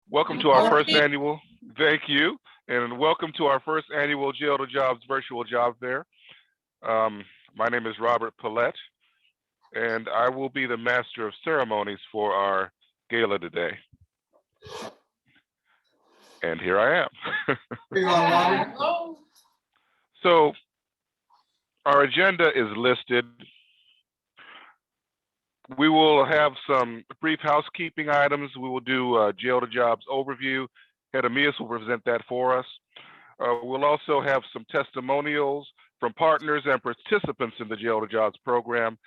Welcome to our first annual, thank you, and welcome to our first annual Jail2Jobs virtual job fair. My name is Robert Paulette, and I will be the master of ceremonies for our gala today. And here I am. So our agenda is listed. We will have some brief housekeeping items. We will do a Jail2Jobs overview. Hedemius will present that for us. We'll also have some testimonials from partners and participants in the Jail2Jobs program.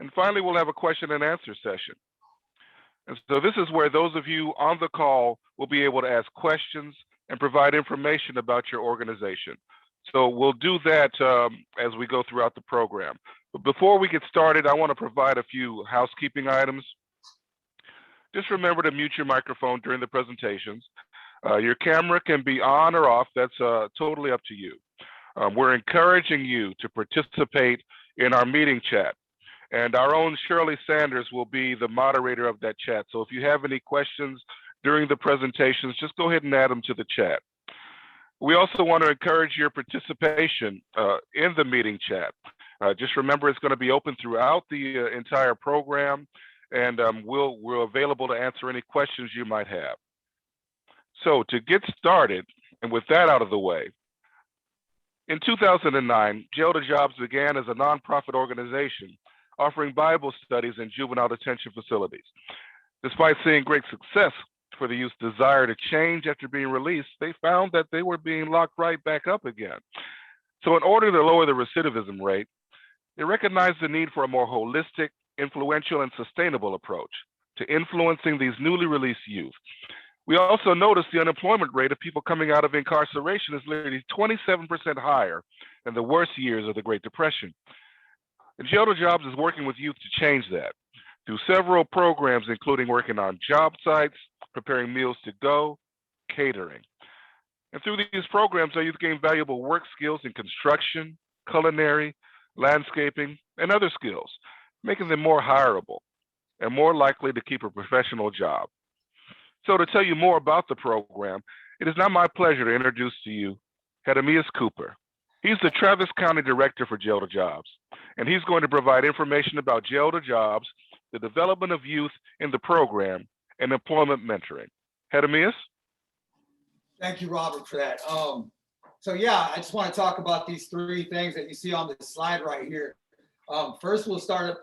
And finally, we'll have a question and answer session. And so this is where those of you on the call will be able to ask questions and provide information about your organization. So we'll do that as we go throughout the program. But before we get started, I want to provide a few housekeeping items. Just remember to mute your microphone during the presentations. Your camera can be on or off. That's totally up to you. We're encouraging you to participate in our meeting chat. And our own Shirley Sanders will be the moderator of that chat. So if you have any questions during the presentations, just go ahead and add them to the chat. We also want to encourage your participation in the meeting chat. Just remember, it's going to be open throughout the entire program, and we're available to answer any questions you might have. So to get started, and with that out of the way, in 2009, Jail2Jobs began as a nonprofit organization offering Bible studies in juvenile detention facilities. Despite seeing great success for the youth's desire to change after being released, they found that they were being locked right back up again. So in order to lower the recidivism rate, they recognized the need for a more holistic, influential, and sustainable approach to influencing these newly released youth. We also noticed the unemployment rate of people coming out of incarceration is literally 27% higher than the worst years of the Great Depression. And Jail2Jobs is working with youth to change that through several programs, including working on job sites, preparing meals to go, catering. And through these programs, our youth gain valuable work skills in construction, culinary, landscaping, and other skills, making them more hireable and more likely to keep a professional job. So to tell you more about the program, it is now my pleasure to introduce to you Hedemius Cooper. He's the Travis County Director for Jail2Jobs, and he's going to provide information about Jail2Jobs, the development of youth in the program, and employment mentoring. Hedemius? Thank you, Robert, for that. So yeah, I just want to talk about these three things that you see on the slide right here. First, we'll start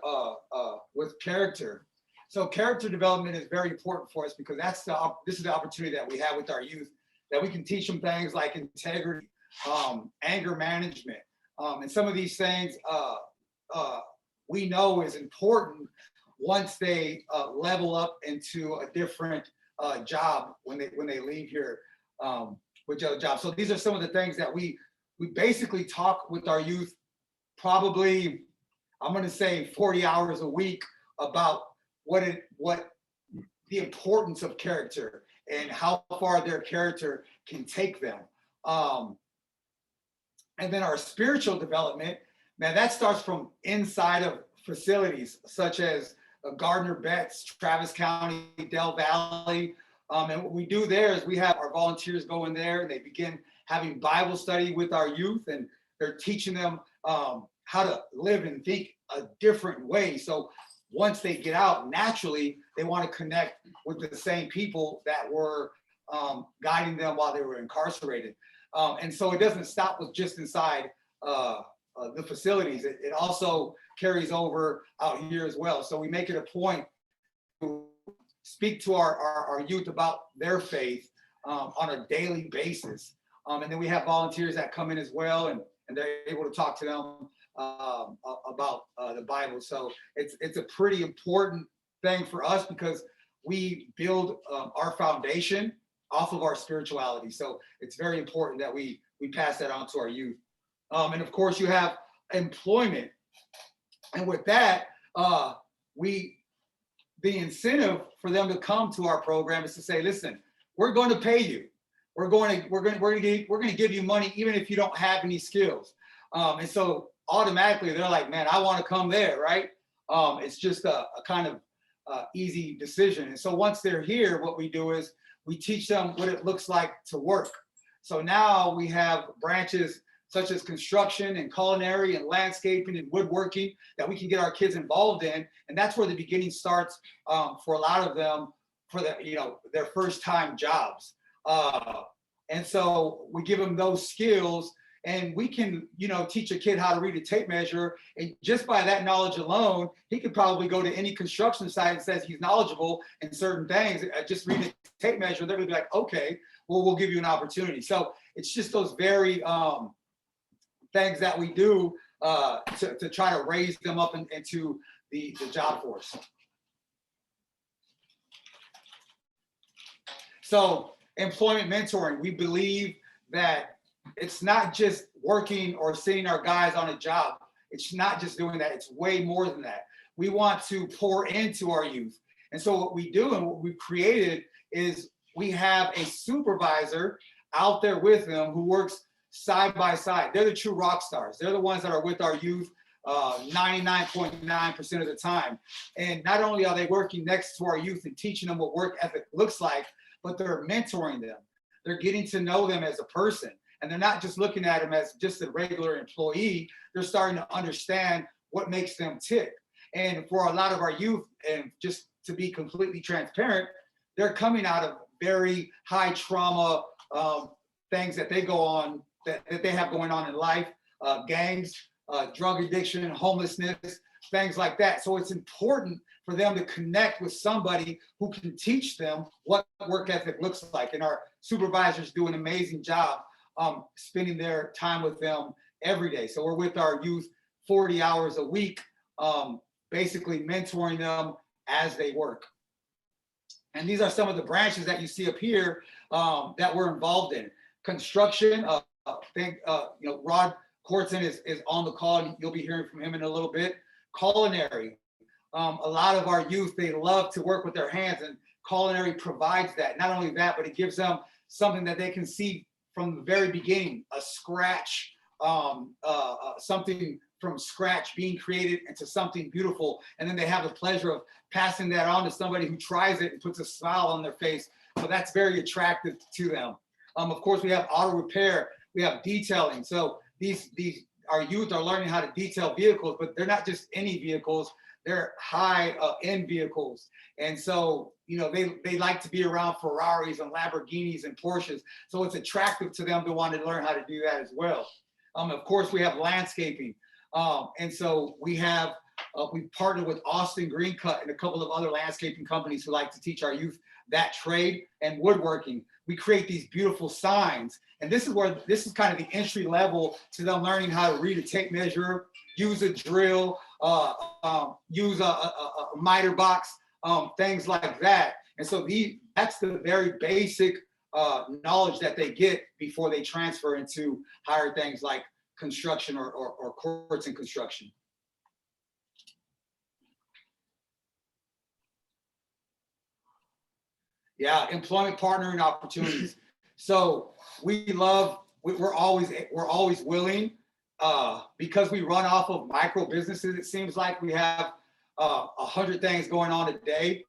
with character. So character development is very important for us because this is the opportunity that we have with our youth, that we can teach them things like integrity, anger management, and some of these things we know is important once they level up into a different job when they leave here with Jail2Jobs. So these are some of the things that we basically talk with our youth probably, I'm going to say 40 hours a week about what the importance of character and how far their character can take them. And then our spiritual development, man, that starts from inside of facilities such as Gardner Betts, Travis County, Del Valley. And what we do there is we have our volunteers go in there and they begin having Bible study with our youth, and they're teaching them how to live and think a different way. So once they get out, naturally, they want to connect with the same people that were guiding them while they were incarcerated. And so it doesn't stop with just inside the facilities. It also carries over out here as well. So we make it a point to speak to our youth about their faith on a daily basis. And then we have volunteers that come in as well, and they're able to talk to them about the Bible. So it's a pretty important thing for us because we build our foundation off of our spirituality. So it's very important that we pass that on to our youth. And of course you have employment. And with that, the incentive for them to come to our program is to say, listen, we're going to pay you. We're going to give you money even if you don't have any skills. And so automatically they're like, man, I want to come there, right? It's just a kind of easy decision. And so once they're here, what we do is we teach them what it looks like to work. So now we have branches such as construction and culinary and landscaping and woodworking that we can get our kids involved in. And that's where the beginning starts for a lot of them for their first time jobs. And so we give them those skills, and we can, teach a kid how to read a tape measure. And just by that knowledge alone, he could probably go to any construction site and says he's knowledgeable in certain things. Just read a tape measure, they're gonna be like, okay, well, we'll give you an opportunity. So it's just those very things that we do to try to raise them up into the job force. So employment mentoring, we believe that it's not just working or sitting our guys on a job. It's not just doing that. It's way more than that. We want to pour into our youth. And so what we do and what we've created is we have a supervisor out there with them who works side by side. They're the true rock stars. They're the ones that are with our youth 99.9% of the time. And not only are they working next to our youth and teaching them what work ethic looks like, but they're mentoring them. They're getting to know them as a person. And they're not just looking at them as just a regular employee. They're starting to understand what makes them tick. And for a lot of our youth, and just to be completely transparent, they're coming out of very high trauma things that they go on, that they have going on in life, gangs, drug addiction, homelessness, things like that. So it's important for them to connect with somebody who can teach them what work ethic looks like. And our supervisors do an amazing job spending their time with them every day. So we're with our youth 40 hours a week, basically mentoring them as they work. And these are some of the branches that you see up here that we're involved in. Construction, Rod Cortson is on the call, and you'll be hearing from him in a little bit. Culinary, a lot of our youth, they love to work with their hands, and culinary provides that. Not only that, but it gives them something that they can see from the very beginning, a scratch, something from scratch being created into something beautiful. And then they have the pleasure of passing that on to somebody who tries it and puts a smile on their face. So that's very attractive to them. Of course, we have auto repair, we have detailing. So these our youth are learning how to detail vehicles, but they're not just any vehicles, they're high end vehicles. And so, they like to be around Ferraris and Lamborghinis and Porsches. So it's attractive to them to want to learn how to do that as well. Of course, we have landscaping. And so we've partnered with Austin Green Cut and a couple of other landscaping companies who like to teach our youth that trade. And woodworking. We create these beautiful signs. And this is kind of the entry level to them learning how to read a tape measure, use a drill, use a miter box, things like that. And so that's the very basic knowledge that they get before they transfer into higher things like construction or courts and construction. Yeah, employment partnering opportunities. So we're always willing, because we run off of micro businesses. It seems like we have 100 things going on a day.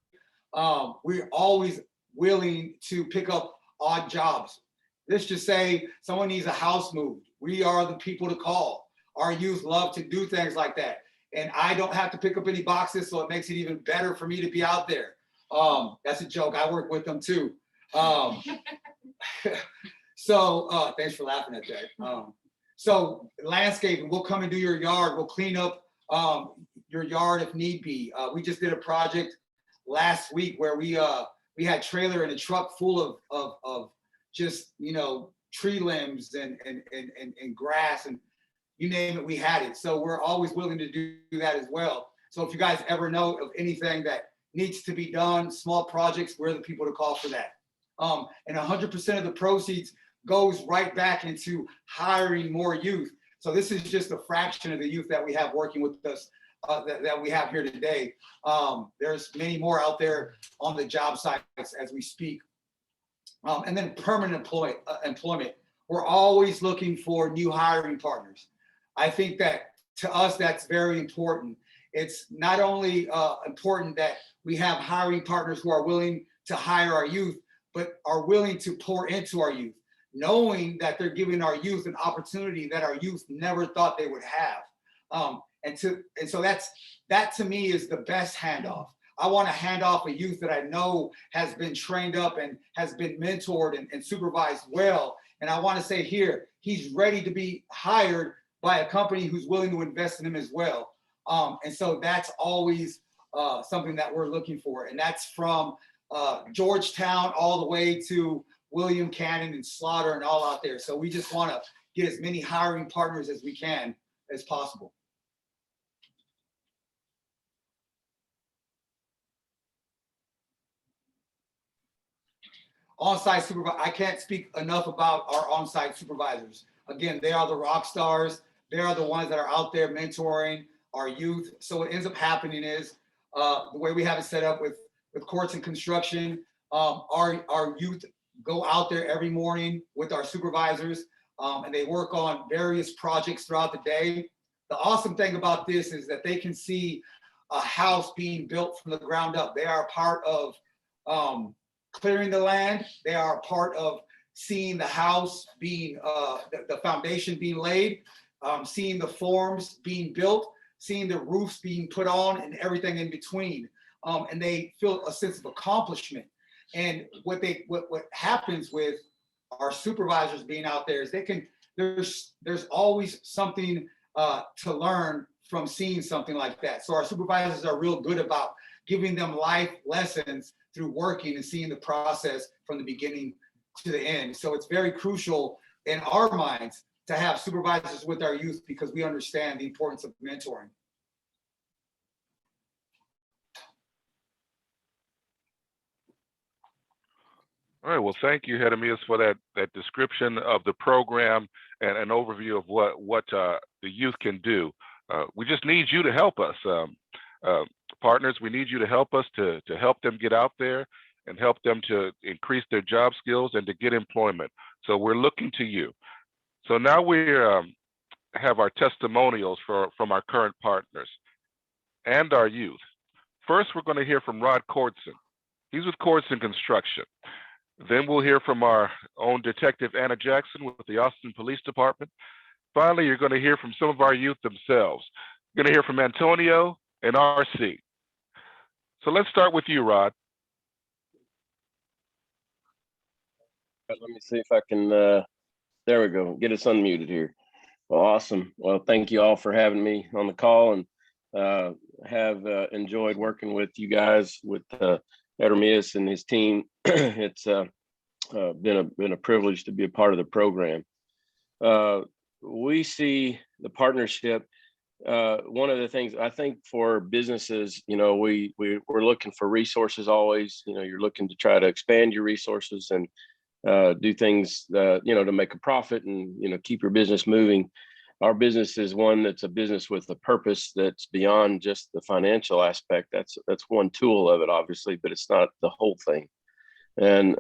We're always willing to pick up odd jobs. Let's just say someone needs a house moved. We are the people to call. Our youth love to do things like that. And I don't have to pick up any boxes, so it makes it even better for me to be out there. That's a joke. I work with them too. So thanks for laughing at that. So landscaping, we'll come and do your yard. We'll clean up your yard if need be. We just did a project last week where we had trailer and a truck full of just tree limbs and grass and you name it, we had it. So we're always willing to do that as well. So if you guys ever know of anything that needs to be done, small projects, we're the people to call for that. And 100% of the proceeds goes right back into hiring more youth. So this is just a fraction of the youth that we have working with us that we have here today. There's many more out there on the job sites as we speak. And then permanent employment. We're always looking for new hiring partners. I think that to us, that's very important. It's not only important that we have hiring partners who are willing to hire our youth, but are willing to pour into our youth, knowing that they're giving our youth an opportunity that our youth never thought they would have. And so that to me is the best handoff. I want to hand off a youth that I know has been trained up and has been mentored and supervised well. And I want to say here, he's ready to be hired by a company who's willing to invest in him as well. And so that's always something that we're looking for. And that's from Georgetown all the way to William Cannon and Slaughter and all out there. So we just want to get as many hiring partners as we can as possible. On-site supervisor, I can't speak enough about our on-site supervisors. Again, they are the rock stars. They are the ones that are out there mentoring our youth. So what ends up happening is the way we have it set up with courts and construction, our youth go out there every morning with our supervisors and they work on various projects throughout the day. The awesome thing about this is that they can see a house being built from the ground up. They are a part of clearing the land. They are a part of seeing the house being, the foundation being laid, seeing the forms being built, seeing the roofs being put on and everything in between. And they feel a sense of accomplishment. And what happens with our supervisors being out there is there's always something to learn from seeing something like that. So our supervisors are real good about giving them life lessons through working and seeing the process from the beginning to the end. So it's very crucial in our minds to have supervisors with our youth because we understand the importance of mentoring. All right. Well, thank you, Jeremias, for that description of the program and an overview of what the youth can do. We just need you to help us. Partners, we need you to help us to help them get out there and help them to increase their job skills and to get employment. So we're looking to you. So now we have our testimonials from our current partners and our youth. First, we're going to hear from Rod Cordson. He's with Cordson Construction. Then we'll hear from our own Detective Anna Jackson with the Austin Police Department. Finally, you're going to hear from some of our youth themselves. You're going to hear from Antonio and RC. So let's start with you, Rod. Let me see if I can, there we go, get us unmuted here. Well, awesome. Well, thank you all for having me on the call, and have enjoyed working with you guys, with Jeremias and his team. It's been a privilege to be a part of the program. We see the partnership. One of the things I think for businesses, we're looking for resources always. You're looking to try to expand your resources and do things to make a profit and keep your business moving. Our business is one that's a business with a purpose that's beyond just the financial aspect. That's one tool of it, obviously, but it's not the whole thing. And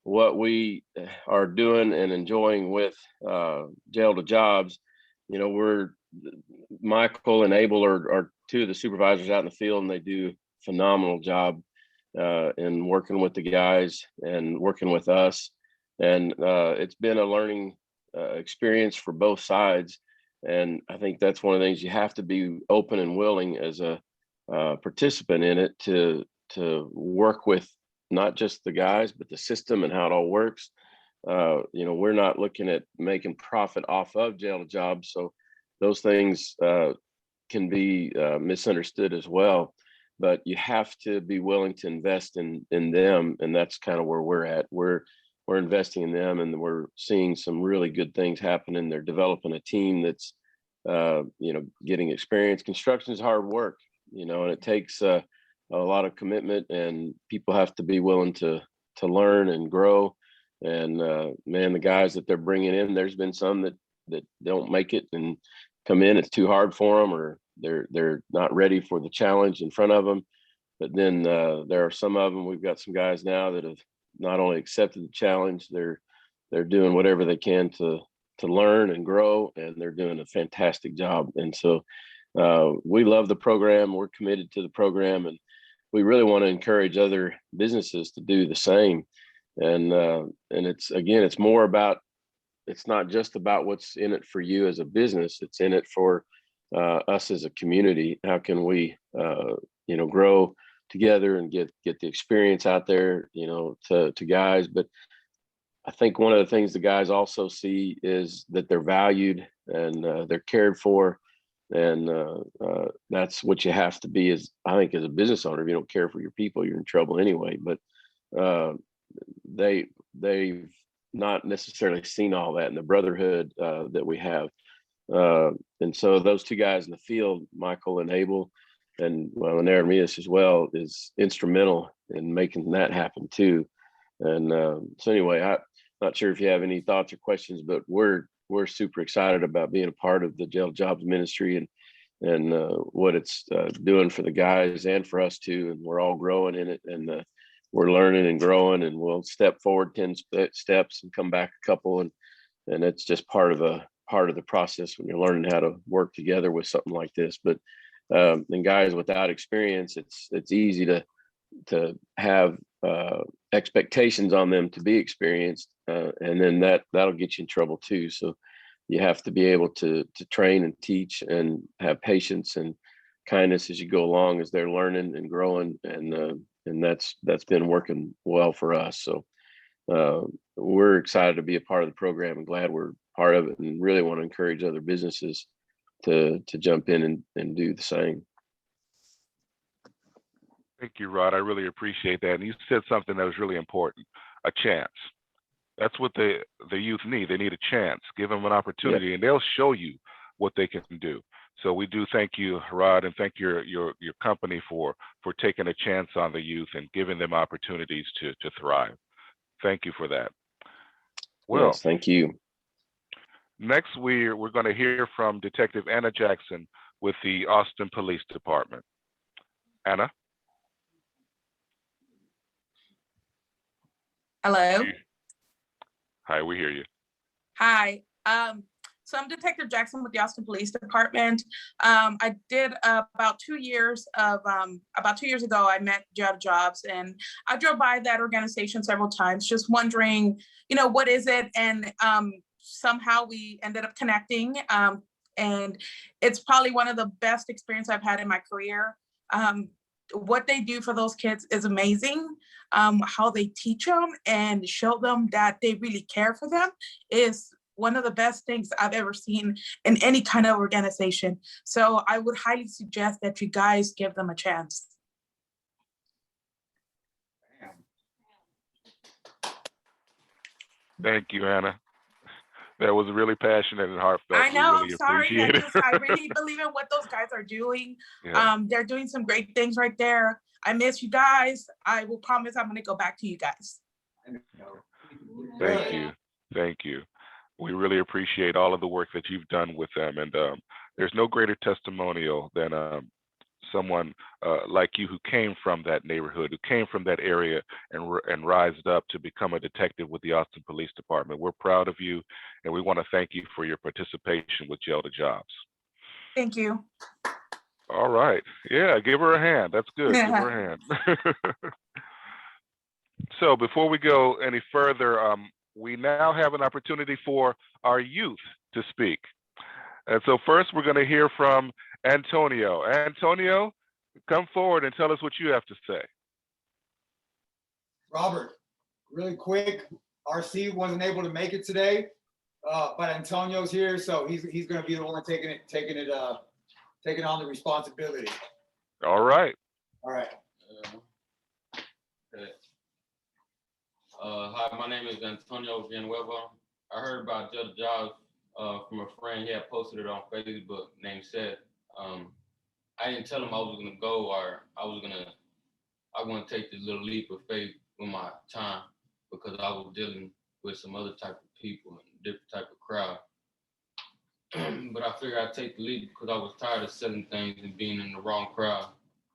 what we are doing and enjoying with Jails2Jobs, we're Michael and Abel are two of the supervisors out in the field, and they do a phenomenal job in working with the guys and working with us. And it's been a learning experience for both sides. And I think that's one of the things you have to be open and willing as a participant in it to work with not just the guys, but the system and how it all works. We're not looking at making profit off of Jails2Jobs. So those things can be misunderstood as well. But you have to be willing to invest in them. And that's kind of where we're at. We're investing in them, and we're seeing some really good things happening. They're developing a team that's, getting experience. Construction is hard work, and it takes a lot of commitment, and people have to be willing to learn and grow. And man, the guys that they're bringing in, there's been some that don't make it and come in. It's too hard for them, or they're not ready for the challenge in front of them. But then there are some of them. We've got some guys now that have not only accepted the challenge, they're doing whatever they can to learn and grow, and they're doing a fantastic job. And so we love the program. We're committed to the program, and we really want to encourage other businesses to do the same. and it's more about, it's not just about what's in it for you as a business, it's in it for us as a community. How can we grow together and get the experience out there, to guys. But I think one of the things the guys also see is that they're valued and they're cared for. And that's what you have to be, as I think, as a business owner. If you don't care for your people, you're in trouble anyway. But they've not necessarily seen all that in the brotherhood that we have. And so those two guys in the field, Michael and Abel, and Aramias as well, is instrumental in making that happen too. And so anyway, I'm not sure if you have any thoughts or questions, but we're super excited about being a part of the Jails2Jobs ministry and what it's doing for the guys and for us too. And we're all growing in it, and we're learning and growing, and we'll step forward 10 steps and come back a couple, and it's just part of the process when you're learning how to work together with something like this. But and guys without experience, it's easy to have expectations on them to be experienced, and then that'll get you in trouble too. So you have to be able to train and teach and have patience and kindness as you go along, as they're learning and growing, and that's been working well for us. So we're excited to be a part of the program and glad we're part of it, and really want to encourage other businesses to jump in and do the same. Thank you, Rod. I really appreciate that. And you said something that was really important: a chance. That's what the youth need. They need a chance. Give them an opportunity, and they'll show you what they can do. So we do thank you, Rod, and thank your company for taking a chance on the youth and giving them opportunities to thrive. Thank you for that. Well, yes, thank you. Next, we're going to hear from Detective Anna Jackson with the Austin Police Department. Anna? Hello. Hi, we hear you. Hi. So I'm Detective Jackson with the Austin Police Department. I did about 2 years ago, I met Jails2Jobs, and I drove by that organization several times, just wondering, what is it? And somehow we ended up connecting, and it's probably one of the best experiences I've had in my career. What they do for those kids is amazing. How they teach them and show them that they really care for them is one of the best things I've ever seen in any kind of organization. So I would highly suggest that you guys give them a chance. Thank you, Anna. That was really passionate and heartfelt. I know, really I'm sorry. I really it. believe in what those guys are doing. Yeah. They're doing some great things right there. I miss you guys. I will promise I'm gonna go back to you guys. Thank you. Thank you. We really appreciate all of the work that you've done with them. And there's no greater testimonial than someone like you who came from that neighborhood, who came from that area and rised up to become a detective with the Austin Police Department. We're proud of you, and we want to thank you for your participation with Jails2Jobs. Thank you. All right. Yeah, give her a hand. That's good. Give her a hand. So before we go any further, we now have an opportunity for our youth to speak. And so first we're going to hear from Antonio. Antonio, come forward and tell us what you have to say. Robert, really quick, RC wasn't able to make it today, but Antonio's here, so he's going to be the one taking on the responsibility. All right. All right. Okay. Hi, my name is Antonio Villanueva. I heard about Jails2Jobs from a friend. He had posted it on Facebook named Seth. I didn't tell him I was gonna go, or I want to take this little leap of faith with my time, because I was dealing with some other type of people and different type of crowd. But I figured I'd take the leap because I was tired of selling things and being in the wrong crowd.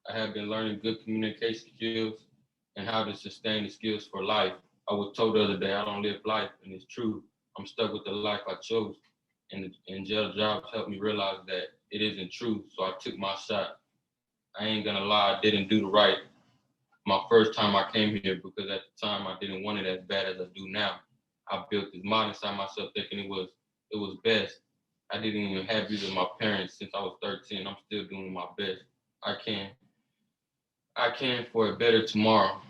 I had been learning good communication skills and how to sustain the skills for life. I was told the other day I don't live life, and it's true. I'm stuck with the life I chose, and Jails2Jobs helped me realize that it isn't true. So I took my shot. I ain't gonna lie, I didn't do the right my first time I came here, because at the time I didn't want it as bad as I do now. I built this mind inside myself thinking it was best. I didn't even have either of my parents since I was 13. I'm still doing my best. I can for a better tomorrow.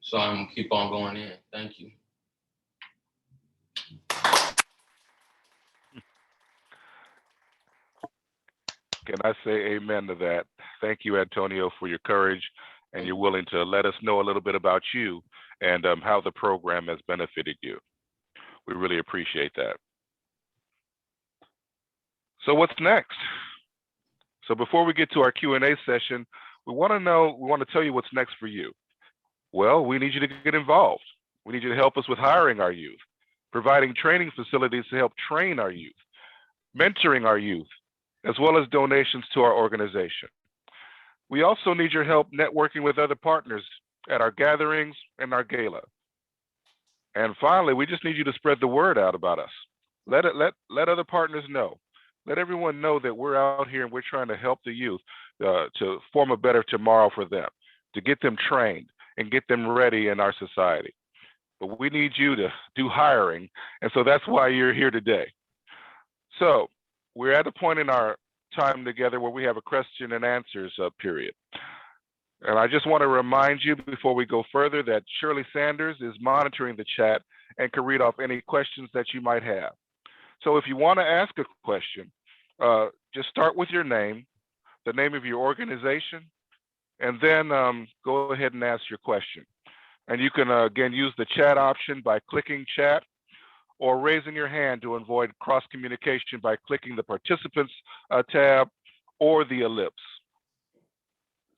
So I'm gonna keep on going in. Thank you. Can I say amen to that? Thank you, Antonio, for your courage and you're willing to let us know a little bit about you and how the program has benefited you. We really appreciate that. So what's next? So before we get to our Q&A session, we want to tell you what's next for you. Well, we need you to get involved. We need you to help us with hiring our youth, providing training facilities to help train our youth, mentoring our youth, as well as donations to our organization. We also need your help networking with other partners at our gatherings and our gala. And finally, we just need you to spread the word out about us. Let other partners know. Let everyone know that we're out here and we're trying to help the youth to form a better tomorrow for them, to get them trained and get them ready in our society. But we need you to do hiring, and so that's why you're here today. So we're at a point in our time together where we have a question and answers period. And I just want to remind you before we go further that Shirley Sanders is monitoring the chat and can read off any questions that you might have. So if you want to ask a question, just start with your name, the name of your organization, and then go ahead and ask your question. And you can, again, use the chat option by clicking chat or raising your hand to avoid cross-communication by clicking the participants tab or the ellipse.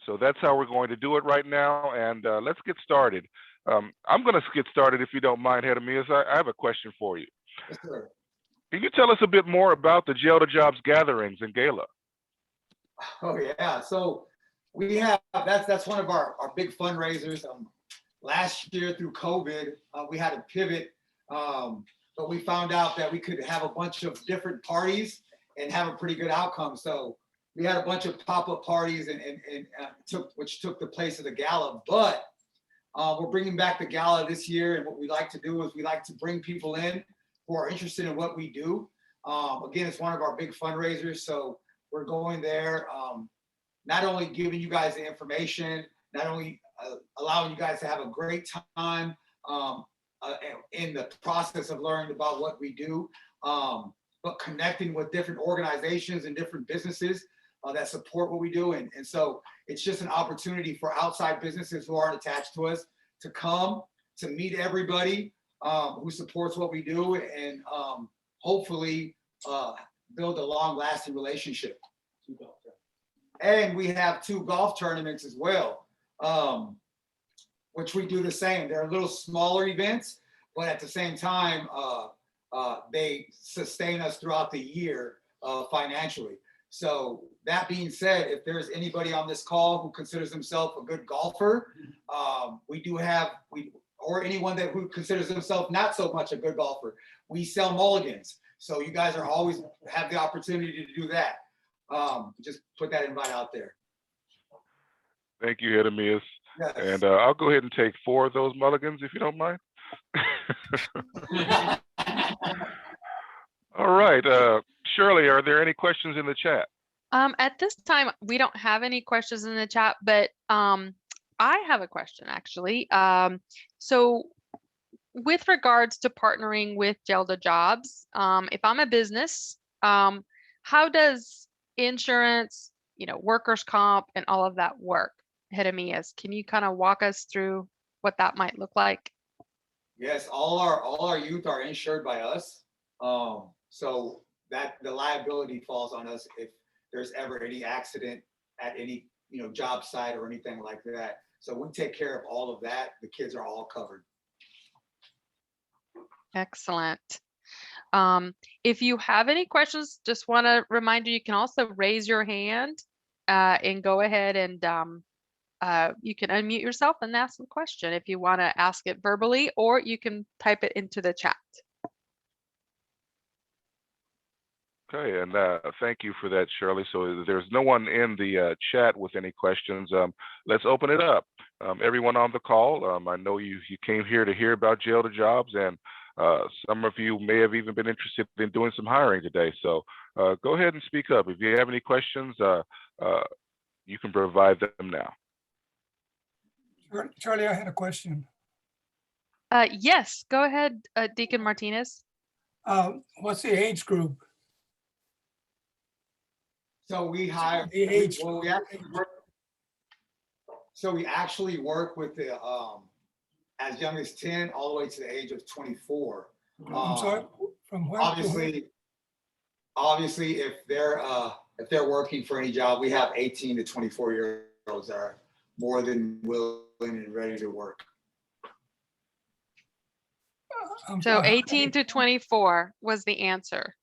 So that's how we're going to do it right now. And let's get started. I'm going to get started if you don't mind, Hedemias. I have a question for you. Yes, sir. Can you tell us a bit more about the Jails2Jobs gatherings and gala? Oh yeah, so we have, that's one of our big fundraisers. Last year through COVID, we had to pivot, but we found out that we could have a bunch of different parties and have a pretty good outcome. So we had a bunch of pop-up parties which took the place of the gala, but we're bringing back the gala this year. And what we like to do is we like to bring people in who are interested in what we do. Again, it's one of our big fundraisers. So we're going there, not only giving you guys the information, not only allowing you guys to have a great time in the process of learning about what we do, but connecting with different organizations and different businesses that support what we do. And so it's just an opportunity for outside businesses who aren't attached to us to come, to meet everybody who supports what we do, and hopefully build a long-lasting relationship. And we have 2 golf tournaments as well, which we do the same. They're a little smaller events, but at the same time, they sustain us throughout the year financially. So that being said, if there's anybody on this call who considers himself a good golfer, or anyone who considers himself not so much a good golfer, we sell mulligans. So you guys are always have the opportunity to do that. Just put that invite out there. Thank you, Hedemias. Yes. And I'll go ahead and take 4 of those mulligans if you don't mind. All right, Shirley, are there any questions in the chat? At this time, we don't have any questions in the chat, but I have a question actually. So with regards to partnering with Jails2Jobs, if I'm a business, how does insurance, workers' comp and all of that work? Hedemias, can you kind of walk us through what that might look like? Yes, all our youth are insured by us. So that the liability falls on us if there's ever any accident at any job site or anything like that. So we take care of all of that. The kids are all covered. Excellent. If you have any questions, just want to remind you, you can also raise your hand and go ahead and you can unmute yourself and ask the question if you want to ask it verbally, or you can type it into the chat. Okay, and thank you for that, Shirley. So there's no one in the chat with any questions. Let's open it up. Everyone on the call, I know you came here to hear about Jail2Jobs, and some of you may have even been interested in doing some hiring today. So go ahead and speak up. If you have any questions, you can provide them now. Charlie, I had a question. Yes, go ahead, Deacon Martinez. What's the age group? So we hire, The age. well, we actually work with the, as young as 10 all the way to the age of 24. I'm sorry, from where? to Obviously, if they're working for any job, we have 18 to 24-year-olds that are more than willing and ready to work. I'm So sorry, 18 to 24 was the answer.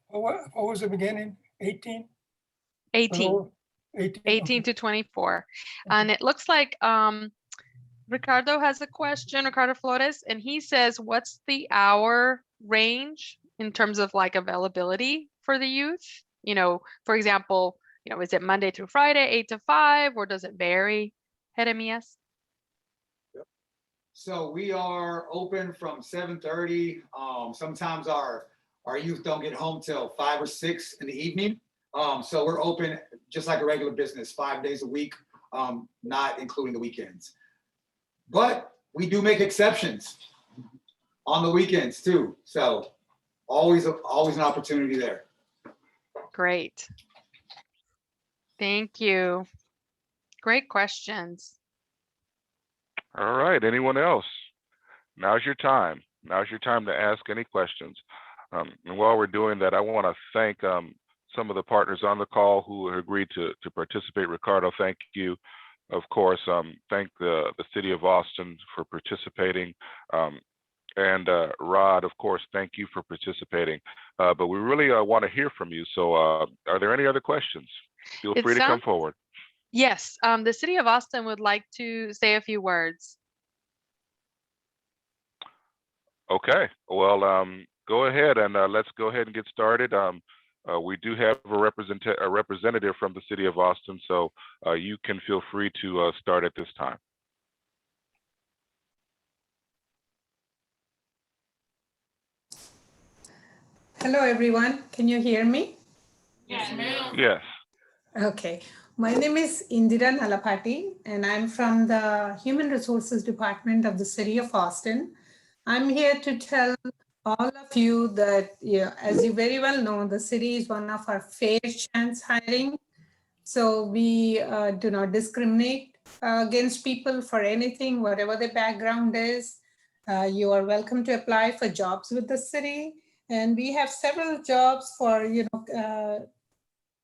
what was the beginning? 18? 18. 18. 18 to 24. And it looks like Ricardo has a question, Ricardo Flores, and he says, what's the hour range in terms of like availability for the youth? You know, for example, you know, is it Monday through Friday, 8 to 5, or does it vary? Jeremias? So we are open from 7:30. Sometimes our youth don't get home till 5 or 6 in the evening. So we're open just like a regular business, 5 days a week, not including the weekends. But we do make exceptions on the weekends too. So always an opportunity there. Great. Thank you. Great questions. All right, anyone else? Now's your time. Now's your time to ask any questions. And while we're doing that, I want to thank some of the partners on the call who agreed to participate. Ricardo, thank you. Of course, thank the City of Austin for participating. And Rod, of course, thank you for participating. But we really want to hear from you. So are there any other questions? Feel free to come forward. Yes, the City of Austin would like to say a few words. Okay, well, go ahead and let's go ahead and get started. We do have a representative from the City of Austin, so you can feel free to start at this time. Hello, everyone. Can you hear me? Yes, ma'am. Yes. Okay. My name is Indira Nalapati, and I'm from the Human Resources Department of the City of Austin. I'm here to tell all of you that, as you very well know, the city is one of our fair chance hiring. So we do not discriminate against people for anything, whatever their background is. You are welcome to apply for jobs with the city. And we have several jobs for,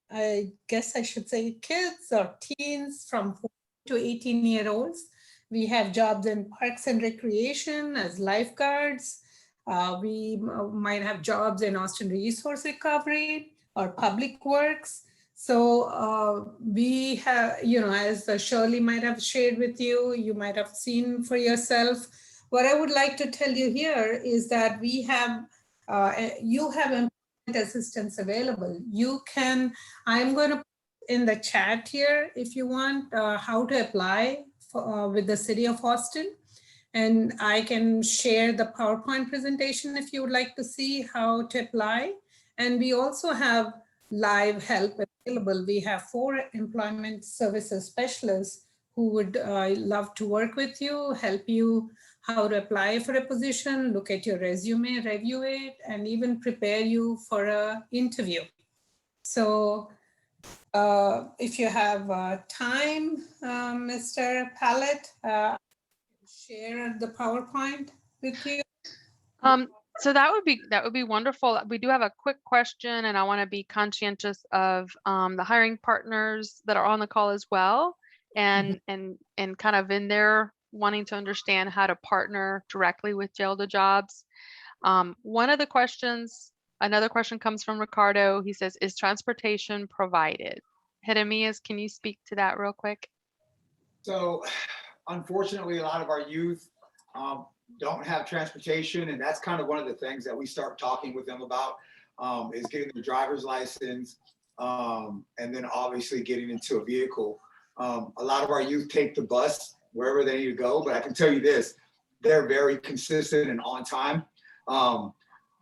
I guess I should say kids or teens from 4 to 18-year-olds. We have jobs in parks and recreation as lifeguards. We might have jobs in Austin Resource Recovery or Public Works. So we have, as Shirley might have shared with you, you might have seen for yourself. What I would like to tell you here is that we have, you have employment assistance available. You can, I'm going to put in the chat here if you want how to apply for, with the City of Austin. And I can share the PowerPoint presentation if you would like to see how to apply. And we also have live help available. We have 4 employment services specialists who would love to work with you, help you how to apply for a position, look at your resume, review it, and even prepare you for an interview. So if you have time, Mr. Pallet, share the PowerPoint with you. So that would be wonderful. We do have a quick question, and I want to be conscientious of the hiring partners that are on the call as well, and kind of in there wanting to understand how to partner directly with Jails2Jobs. One of the questions, another question comes from Ricardo. He says, "Is transportation provided?" Jeremias, can you speak to that real quick? So unfortunately, a lot of our youth don't have transportation, and that's kind of one of the things that we start talking with them about. is getting their driver's license, and then obviously getting into a vehicle. A lot of our youth take the bus wherever they need to go, but I can tell you this, they're very consistent and on time.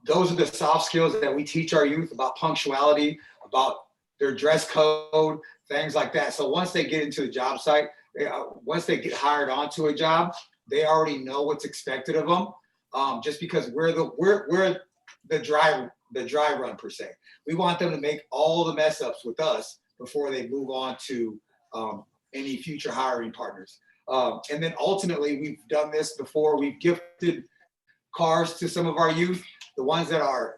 Those are the soft skills that we teach our youth about punctuality, about their dress code, things like that. So once they get into the job site, once they get hired onto a job, they already know what's expected of them. Just because we're the dry run per se. We want them to make all the mess ups with us before they move on to any future hiring partners. And then ultimately, we've done this before. We've gifted cars to some of our youth. The ones that are,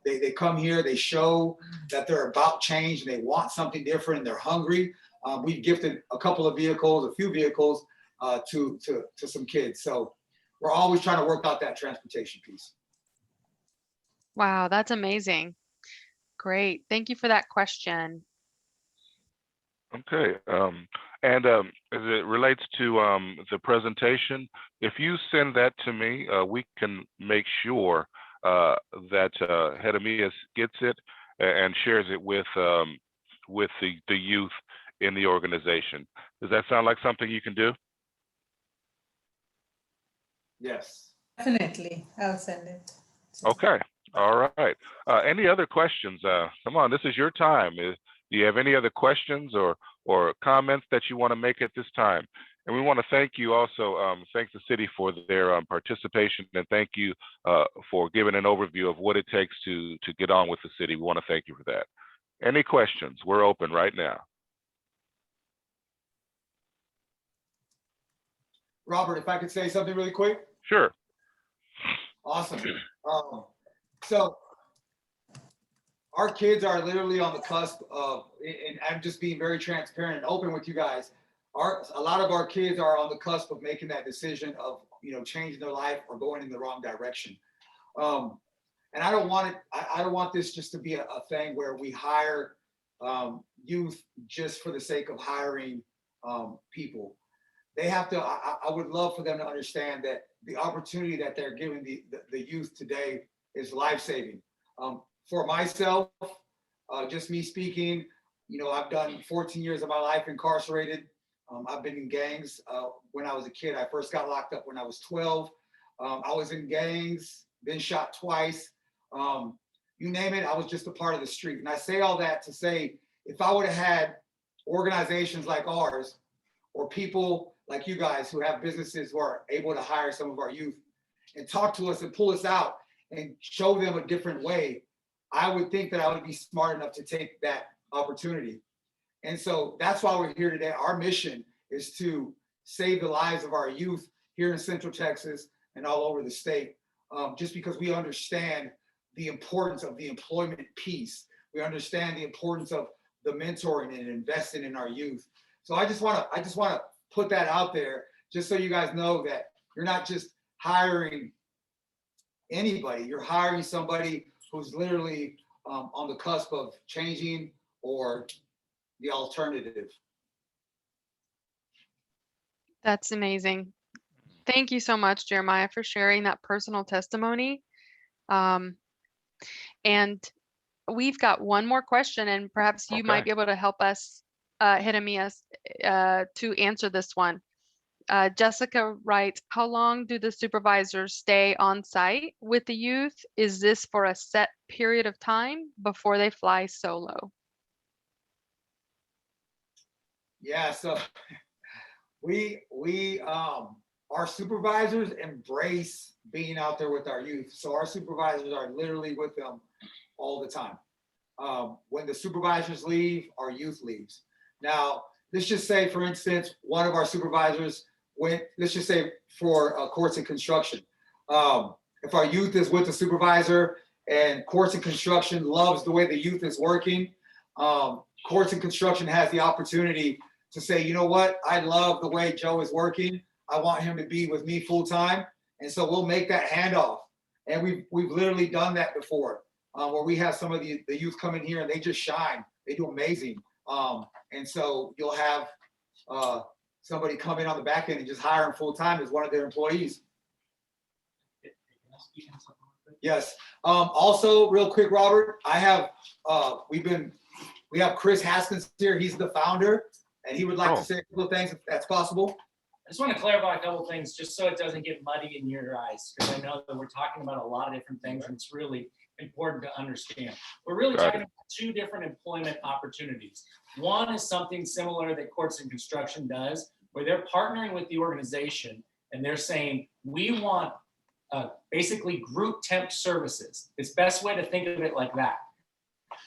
they come here, they show that they're about change and they want something different and they're hungry. We've gifted a few vehicles to some kids. So we're always trying to work out that transportation piece. Wow, that's amazing. Great. Thank you for that question. Okay. And as it relates to the presentation, if you send that to me, we can make sure that Hedemias gets it and shares it with the youth in the organization. Does that sound like something you can do? Yes. Definitely, I'll send it. Okay. All right. Any other questions? Come on, this is your time. Do you have any other questions or comments that you want to make at this time? And we want to thank you also, thank the city for their participation, and thank you for giving an overview of what it takes to get on with the city. We want to thank you for that. Any questions? We're open right now. Robert, if I could say something really quick. Sure. Awesome. So our kids are literally on the cusp of, and I'm just being very transparent and open with you guys. A lot of our kids are on the cusp of making that decision of, changing their life or going in the wrong direction. And I don't want this just to be a thing where we hire youth just for the sake of hiring people. They have to, I would love for them to understand that the opportunity that they're giving the youth today is life-saving. For myself, just me speaking, I've done 14 years of my life incarcerated. I've been in gangs when I was a kid. I first got locked up when I was 12. I was in gangs, been shot twice. You name it, I was just a part of the street. And I say all that to say, if I would have had organizations like ours, or people like you guys who have businesses who are able to hire some of our youth and talk to us and pull us out and show them a different way, I would think that I would be smart enough to take that opportunity. And so that's why we're here today. Our mission is to save the lives of our youth here in Central Texas and all over the state, just because we understand the importance of the employment piece. We understand the importance of the mentoring and investing in our youth. So I just want to put that out there, just so you guys know that you're not just hiring anybody. You're hiring somebody who's literally on the cusp of changing or the alternative. That's amazing. Thank you so much, Jeremiah, for sharing that personal testimony. And we've got one more question, and perhaps you might be able to help us, Hedemias, to answer this one. Jessica writes, how long do the supervisors stay on site with the youth? Is this for a set period of time before they fly solo? Yeah, so our supervisors embrace being out there with our youth. So our supervisors are literally with them all the time. When the supervisors leave, our youth leaves. Now, let's just say, for instance, one of our supervisors went, let's just say for courts and construction. If our youth is with the supervisor and courts and construction loves the way the youth is working, courts and construction has the opportunity to say, you know what, I love the way Joe is working. I want him to be with me full time. And so we'll make that handoff. And we've literally done that before, where we have some of the youth come in here and they just shine. They do amazing. And so you'll have somebody come in on the back end and just hire them full time as one of their employees. Yes. Also, real quick, Robert, I have, we have Chris Haskins here. He's the founder, and he would like to say a couple of things if that's possible. I just want to clarify a couple of things just so it doesn't get muddy in your eyes, because I know that we're talking about a lot of different things and it's really important to understand. We're really talking about two different employment opportunities. One is something similar that Courts and Construction does, where they're partnering with the organization and they're saying, we want basically group temp services. It's best way to think of it like that.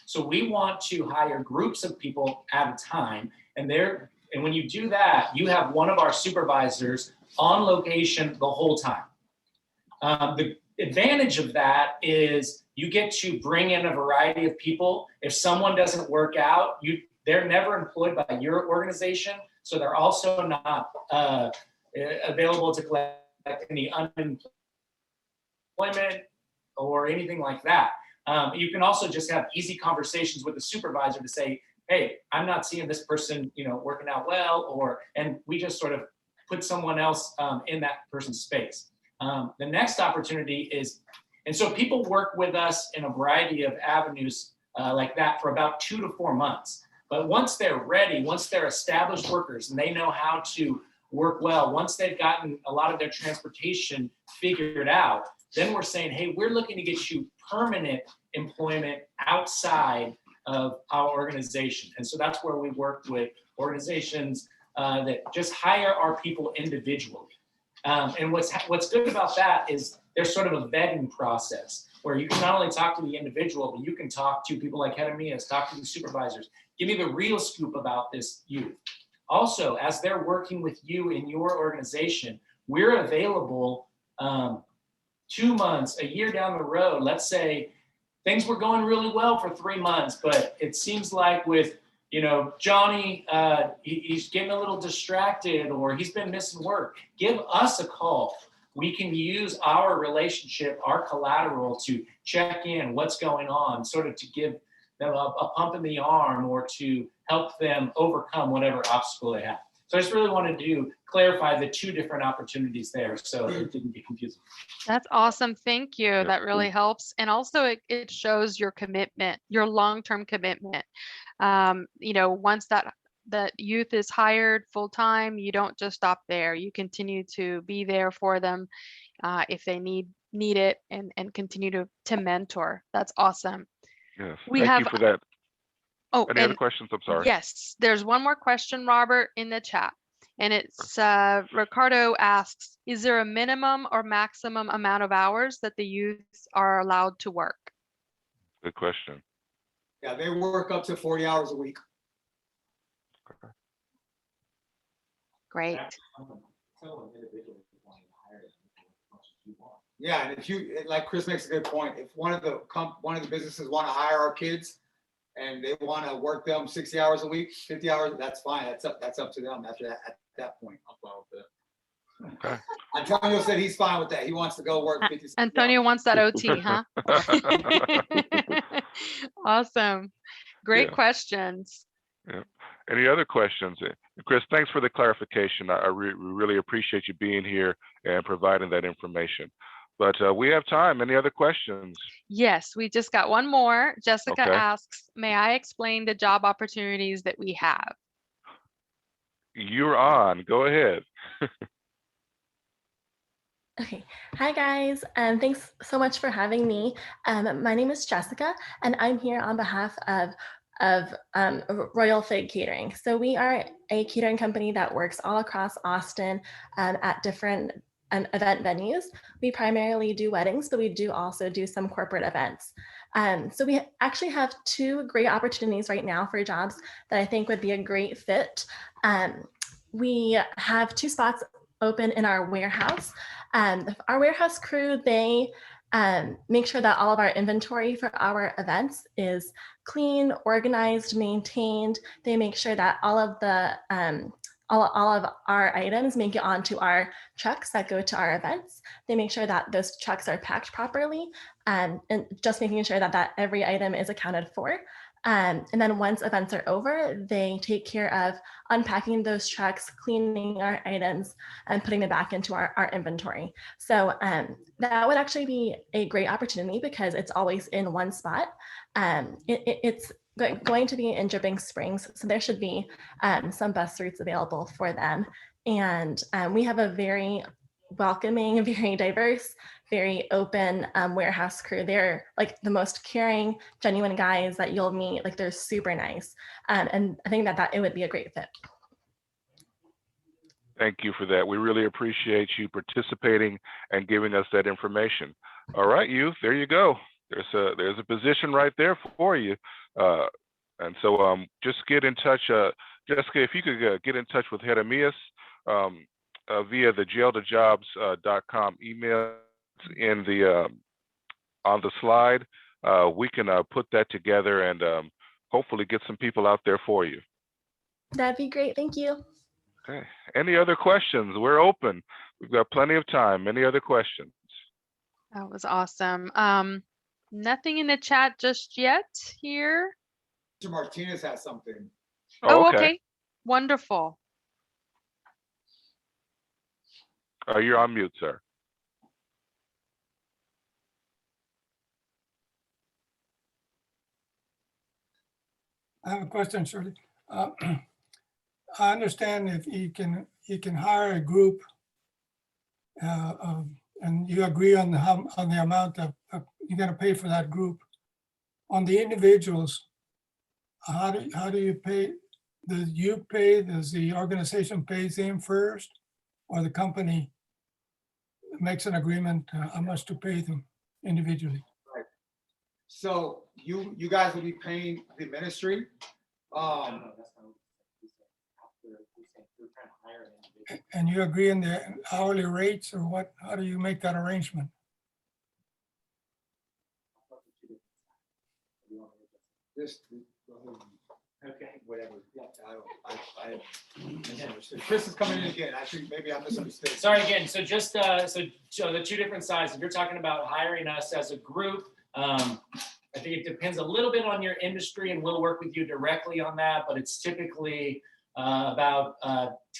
So we want to hire groups of people at a time, and when you do that, you have one of our supervisors on location the whole time. The advantage of that is you get to bring in a variety of people. If someone doesn't work out, they're never employed by your organization, so they're also not available to collect any unemployment or anything like that. You can also just have easy conversations with the supervisor to say, hey, I'm not seeing this person, working out well, and we just sort of put someone else in that person's space. The next opportunity is, and so people work with us in a variety of avenues like that for about 2 to 4 months. But once they're ready, once they're established workers and they know how to work well, once they've gotten a lot of their transportation figured out, then we're saying, hey, we're looking to get you permanent employment outside of our organization. And so that's where we work with organizations that just hire our people individually. And what's good about that is there's sort of a vetting process where you can not only talk to the individual, but you can talk to people like Hedemias, talk to the supervisors, give me the real scoop about this youth. Also, as they're working with you in your organization, we're available 2 months, a year down the road. Let's say things were going really well for 3 months, but it seems like with, Johnny, he's getting a little distracted or he's been missing work. Give us a call. We can use our relationship, our collateral to check in what's going on, sort of to give them a pump in the arm or to help them overcome whatever obstacle they have. So I just really wanted to clarify the two different opportunities there so it didn't get confusing. That's awesome. Thank you. That really helps. And also it shows your commitment, your long-term commitment. Once that youth is hired full-time, you don't just stop there. You continue to be there for them if they need it and continue to mentor. That's awesome. Yes. Thank you for that. Oh, Any other questions? I'm sorry. Yes, there's one more question, Robert, in the chat. And it's Ricardo asks, is there a minimum or maximum amount of hours that the youths are allowed to work? Good question. Yeah, they work up to 40 hours a week. Great. Yeah, and if you, like Chris makes a good point, if one of the businesses want to hire our kids and they want to work them 60 hours a week, 50 hours, that's fine. That's up to them after that, at that point. I'm fine with that. Okay. Antonio said he's fine with that. He wants to go work 50. Antonio wants that OT, huh? Awesome. Great questions. Yeah. Any other questions? Chris, thanks for the clarification. I really appreciate you being here and providing that information. But we have time. Any other questions? Yes, we just got one more. Jessica asks, may I explain the job opportunities that we have? You're on. Go ahead. Okay. Hi, guys. Thanks so much for having me. My name is Jessica, and I'm here on behalf of Royal Fig Catering. So we are a catering company that works all across Austin at different event venues. We primarily do weddings, but we do also do some corporate events. So we actually have 2 great opportunities right now for jobs that I think would be a great fit. We have 2 spots open in our warehouse. Our warehouse crew, they make sure that all of our inventory for our events is clean, organized, maintained. They make sure that all of the all of our items make it onto our trucks that go to our events. They make sure that those trucks are packed properly and just making sure that every item is accounted for. And then once events are over, they take care of unpacking those trucks, cleaning our items, and putting them back into our inventory. So that would actually be a great opportunity because it's always in one spot. It's going to be in Dripping Springs, so there should be some bus routes available for them. And we have a very welcoming, very diverse, very open warehouse crew. They're like the most caring, genuine guys that you'll meet. Like they're super nice. And I think that it would be a great fit. Thank you for that. We really appreciate you participating and giving us that information. All right, youth, there you go. There's a position right there for you. And so just get in touch. Jessica, if you could get in touch with Jeremias via the jail2jobs.com email in the on the slide, we can put that together and hopefully get some people out there for you. That'd be great. Thank you. Okay. Any other questions? We're open. We've got plenty of time. Any other questions? That was awesome. Nothing in the chat just yet here. Mr. Martinez has something. Oh, okay. Wonderful. You're on mute, sir. I have a question, Shirley. I understand if you can hire a group and you agree on the amount of you're going to pay for that group. On the individuals, how do you pay? Do you pay? Does the organization pay them first, or the company makes an agreement how much to pay them individually? Right. So you guys will be paying the ministry. And you agree on the hourly rates, or what? How do you make that arrangement? Okay, whatever. I misunderstood. Chris is coming in again. Actually, maybe I misunderstood. Sorry again. So just so the two different sides. If you're talking about hiring us as a group, I think it depends a little bit on your industry, and we'll work with you directly on that. But it's typically about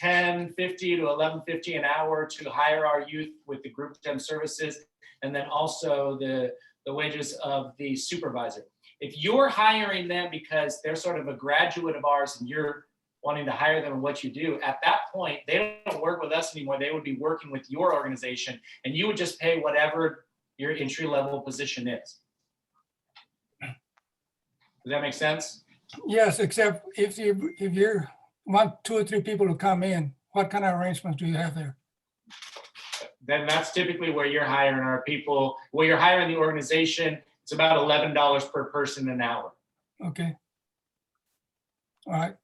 $10.50 to $11.50 an hour to hire our youth with the group STEM services, and then also the wages of the supervisor. If you're hiring them because they're sort of a graduate of ours and you're wanting to hire them in what you do, at that point, they don't work with us anymore. They would be working with your organization, and you would just pay whatever your entry-level position is. Does that make sense? Yes, except if you want 2 or 3 people to come in, what kind of arrangements do you have there? Then that's typically where you're hiring our people. Where you're hiring the organization, it's about $11 per person an hour. Okay. All right.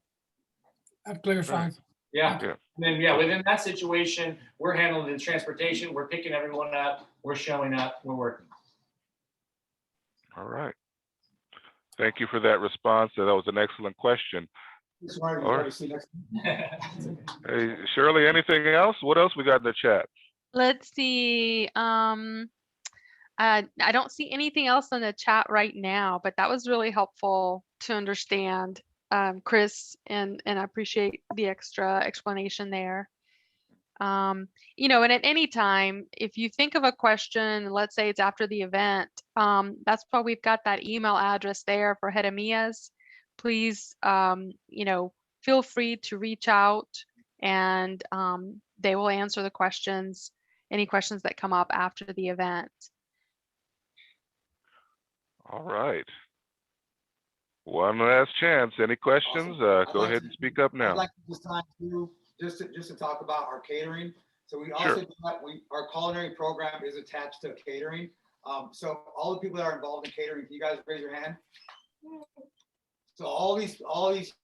That clarifies. Yeah. And then, within that situation, we're handling the transportation. We're picking everyone up. We're showing up. We're working. All right. Thank you for that response. That was an excellent question. All right. Hey, Shirley, anything else? What else we got in the chat? Let's see. I don't see anything else in the chat right now, but that was really helpful to understand, Chris, and I appreciate the extra explanation there. And at any time, if you think of a question, let's say it's after the event, that's why we've got that email address there for Jeremias. Please, feel free to reach out, and they will answer the questions, any questions that come up after the event. Awesome. All right. One last chance. Any questions? Awesome. Go ahead and speak up now. I'd like this time to just to talk about our catering. So we also do that. Our culinary program is attached to catering. So all the people that are involved in catering, can you guys raise your hand? So all these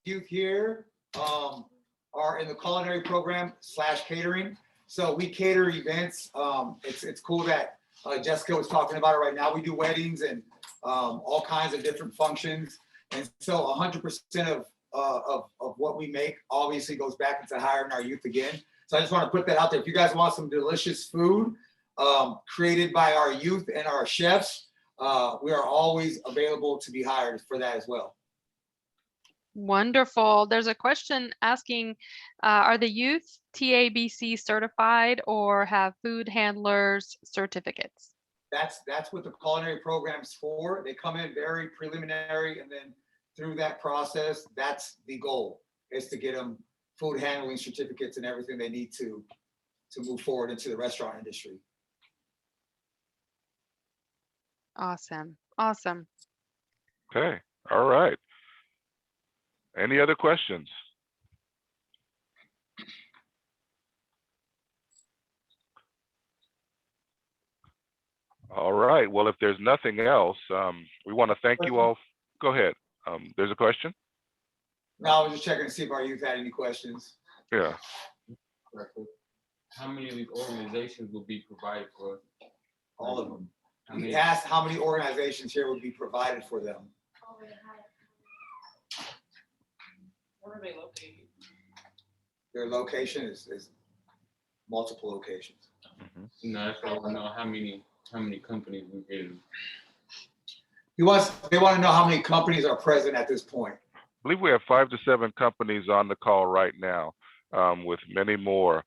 youth here are in the culinary program / catering. So we cater events. It's cool that Jessica was talking about it right now. We do weddings and all kinds of different functions. And so 100% of what we make obviously goes back into hiring our youth again. So I just want to put that out there. If you guys want some delicious food created by our youth and our chefs, we are always available to be hired for that as well. Wonderful. There's a question asking, are the youth TABC certified or have food handlers certificates? That's what the culinary program's for. They come in very preliminary, and then through that process, that's the goal, is to get them food handling certificates and everything they need to move forward into the restaurant industry. Awesome. Awesome. Okay, all right. Any other questions? All right, well, if there's nothing else, we want to thank you all. Go ahead. There's a question? No, I was just checking to see if our youth had any questions. Yeah. How many of these organizations will be provided for? All of them. How We many? asked how many organizations here would be provided for them. Where are they located? Their location is multiple locations. No, that's what I want to know. How many companies we getting? They want to know how many companies are present at this point. I believe we have 5 to 7 companies on the call right now, with many more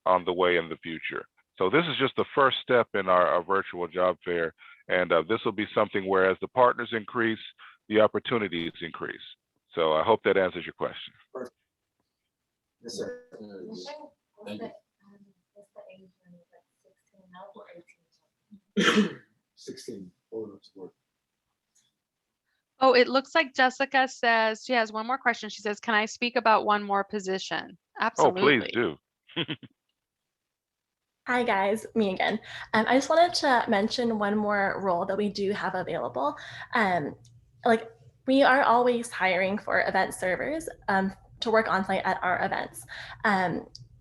on the way in the future. So this is just the first step in our virtual job fair, and this will be something where as the partners increase, the opportunities increase. So I hope that answers your question. Yes, sir. Thank you. 16. Oh, it looks like Jessica says she has one more question. She says, can I speak about one more position? Absolutely. Oh, please do. Hi guys, me again. I just wanted to mention one more role that we do have available. Like we are always hiring for event servers to work on site at our events.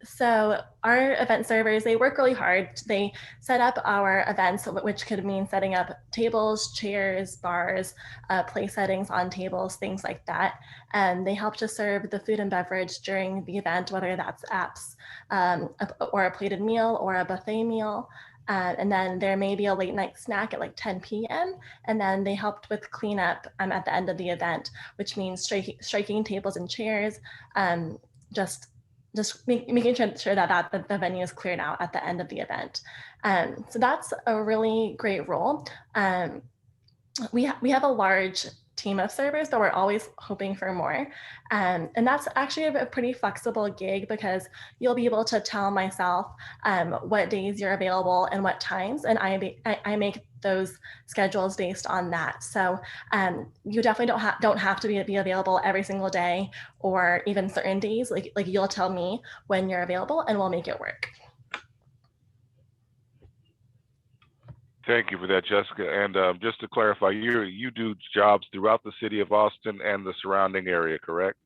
So our event servers, they work really hard. They set up our events, which could mean setting up tables, chairs, bars, place settings on tables, things like that. And they help to serve the food and beverage during the event, whether that's apps or a plated meal or a buffet meal. And then there may be a late night snack at like 10 p.m. And then they helped with cleanup at the end of the event, which means striking tables and chairs, just making sure that the venue is cleared out at the end of the event. So that's a really great role. We have a large team of servers, so we're always hoping for more. And that's actually a pretty flexible gig because you'll be able to tell myself what days you're available and what times, and I make those schedules based on that. So you definitely don't have to be available every single day or even certain days. Like you'll tell me when you're available and we'll make it work. Thank you for that, Jessica. And just to clarify, you do jobs throughout the city of Austin and the surrounding area, correct?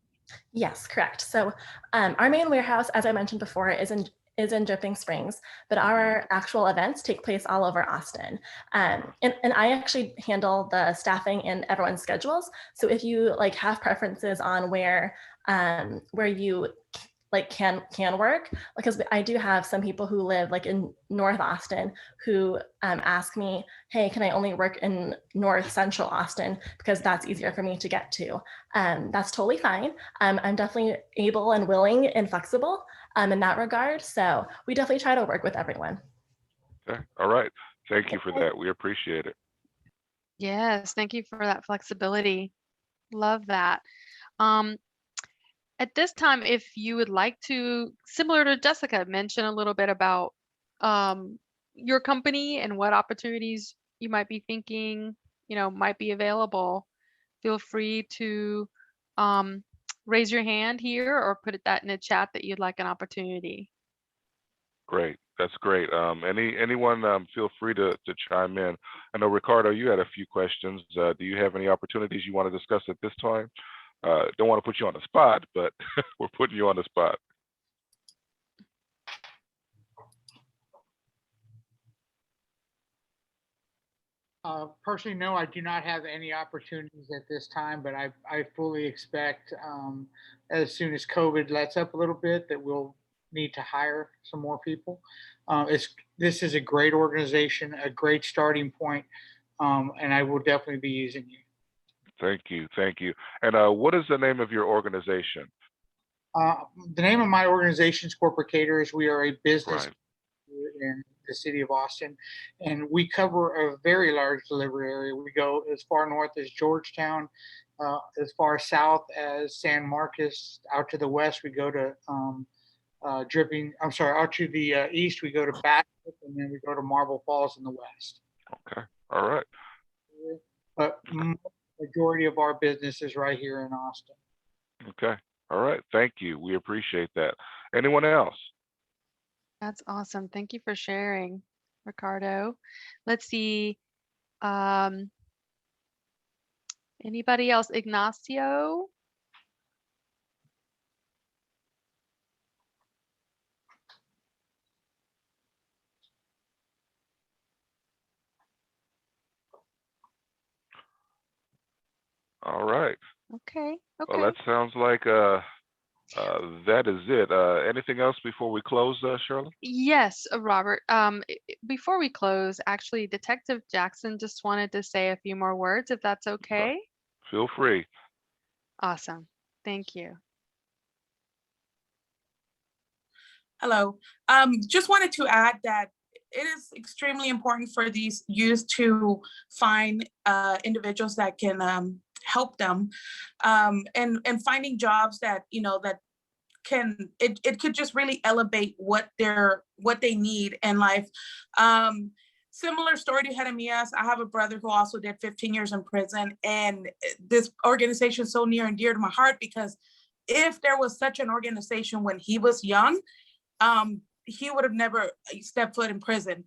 Yes, correct. So our main warehouse, as I mentioned before, is in Dripping Springs, but our actual events take place all over Austin. And I actually handle the staffing and everyone's schedules. So if you like have preferences on where you like can work, because I do have some people who live like in North Austin who ask me, hey, can I only work in North Central Austin because that's easier for me to get to. That's totally fine. I'm definitely able and willing and flexible in that regard. So we definitely try to work with everyone. Okay, all right. Thank you for that. We appreciate it. Yes, thank you for that flexibility. Love that. At this time, if you would like to, similar to Jessica, mention a little bit about your company and what opportunities you might be thinking, might be available, feel free to raise your hand here or put that in the chat that you'd like an opportunity. Great. That's great. Anyone feel free to chime in. I know, Ricardo, you had a few questions. Do you have any opportunities you want to discuss at this time? Don't want to put you on the spot, but we're putting you on the spot. Personally, no, I do not have any opportunities at this time, but I fully expect as soon as COVID lets up a little bit that we'll need to hire some more people. This is a great organization, a great starting point, and I will definitely be using you. Thank you. Thank you. And what is the name of your organization? The name of my organization is Corporate Caterers. We are a business Right. in the city of Austin, and we cover a very large delivery area. We go as far north as Georgetown, as far south as San Marcos. Out to the west, we go to out to the east, we go to Bastrop, and then we go to Marble Falls in the west. Okay. All right. But majority of our business is right here in Austin. Okay. All right. Thank you. We appreciate that. Anyone else? That's awesome. Thank you for sharing, Ricardo. Let's see. Anybody else? Ignacio? All right. Okay. Well, Okay. that sounds like that is it. Anything else before we close, Shirley? Yes, Robert. Before we close, actually, Detective Jackson just wanted to say a few more words, if that's okay. Feel free. Awesome. Thank you. Hello. Just wanted to add that it is extremely important for these youth to find individuals that can help them, and finding jobs that, you know, that it could just really elevate what they need in life. Similar story to Jeremias. I have a brother who also did 15 years in prison, and this organization is so near and dear to my heart, because if there was such an organization when he was young, he would have never stepped foot in prison.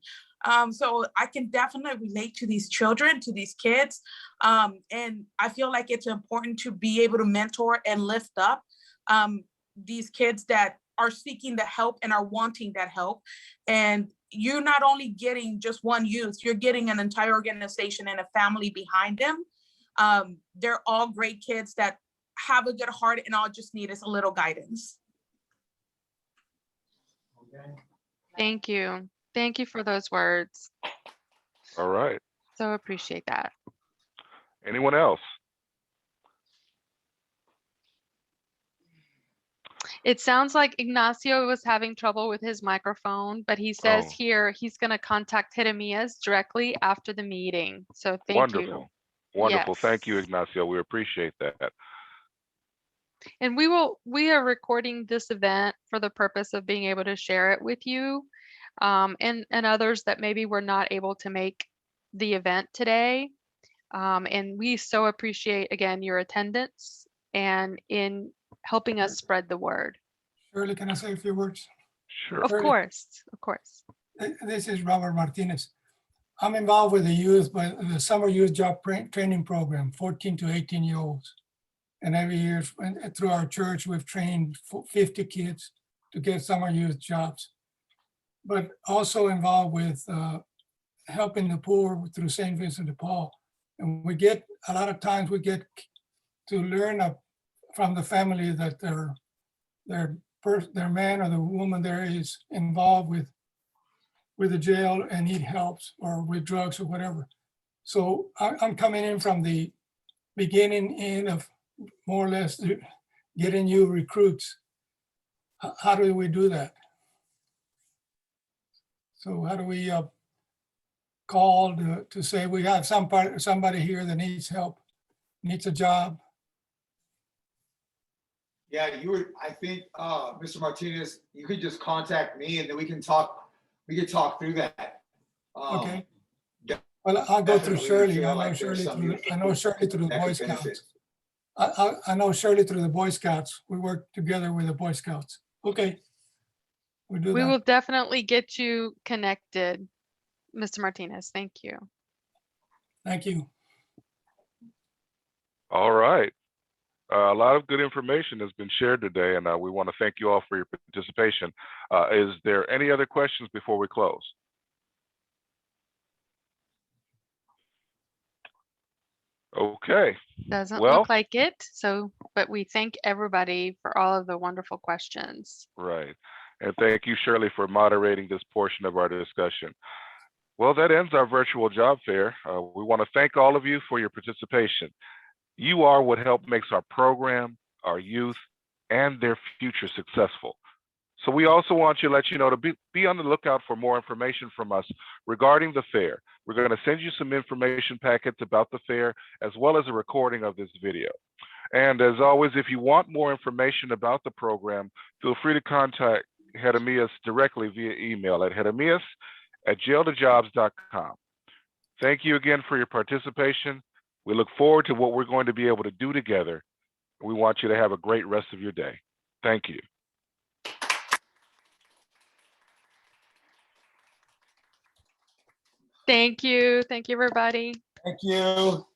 So I can definitely relate to these children, to these kids. And I feel like it's important to be able to mentor and lift up these kids that are seeking the help and are wanting that help. And you're not only getting just one youth, you're getting an entire organization and a family behind them. They're all great kids that have a good heart, and all just need is a little guidance. Thank you. Thank you for those words. All right. So appreciate that. Anyone else? It sounds like Ignacio was having trouble with his microphone, but he says Oh. here he's going to contact Jeremias directly after the meeting. So thank Wonderful. you. Wonderful. Thank you, Yes. Ignacio. We appreciate that. And we are recording this event for the purpose of being able to share it with you, and others that maybe were not able to make the event today. And we so appreciate, again, your attendance and in helping us spread the word. Shirley, can I say a few words? Sure. Of Shirley, course, of course. This is Robert Martinez. I'm involved with the youth, but the summer youth job training program, 14 to 18-year-olds. And every year through our church, we've trained 50 kids to get summer youth jobs. But also involved with helping the poor through St. Vincent de Paul. And we get, a lot of times we get to learn from the family that their man or the woman there is involved with the jail and need help, or with drugs or whatever. So I'm coming in from the beginning in of more or less getting you recruits. How do we do that? So how do we call to say we have somebody here that needs help, needs a job? Yeah, I think, Mr. Martinez, you could just contact me, and then we can talk through that. Okay. Well, I'll go through Definitely Shirley. feel I know like there's Shirley some through, I know Shirley through the that Boy could benefit. Scouts. I know Shirley through the Boy Scouts. We work together with the Boy Scouts. Okay. We do We that. will definitely get you connected, Mr. Martinez. Thank you. Thank you. All right. A lot of good information has been shared today, and we want to thank you all for your participation. Is there any other questions before we close? Okay. Doesn't Well, look like it. So, but we thank everybody for all of the wonderful questions. right. And thank you, Shirley, for moderating this portion of our discussion. Well, that ends our virtual job fair. We want to thank all of you for your participation. You are what help makes our program, our youth, and their future successful. So we also want you to let you know to be on the lookout for more information from us regarding the fair. We're going to send you some information packets about the fair, as well as a recording of this video. And as always, if you want more information about the program, feel free to contact Jeremias directly via email at jeremias@jails2jobs.com. Thank you again for your participation. We look forward to what we're going to be able to do together. We want you to have a great rest of your day. Thank you. Thank you. Thank you, everybody. Thank you.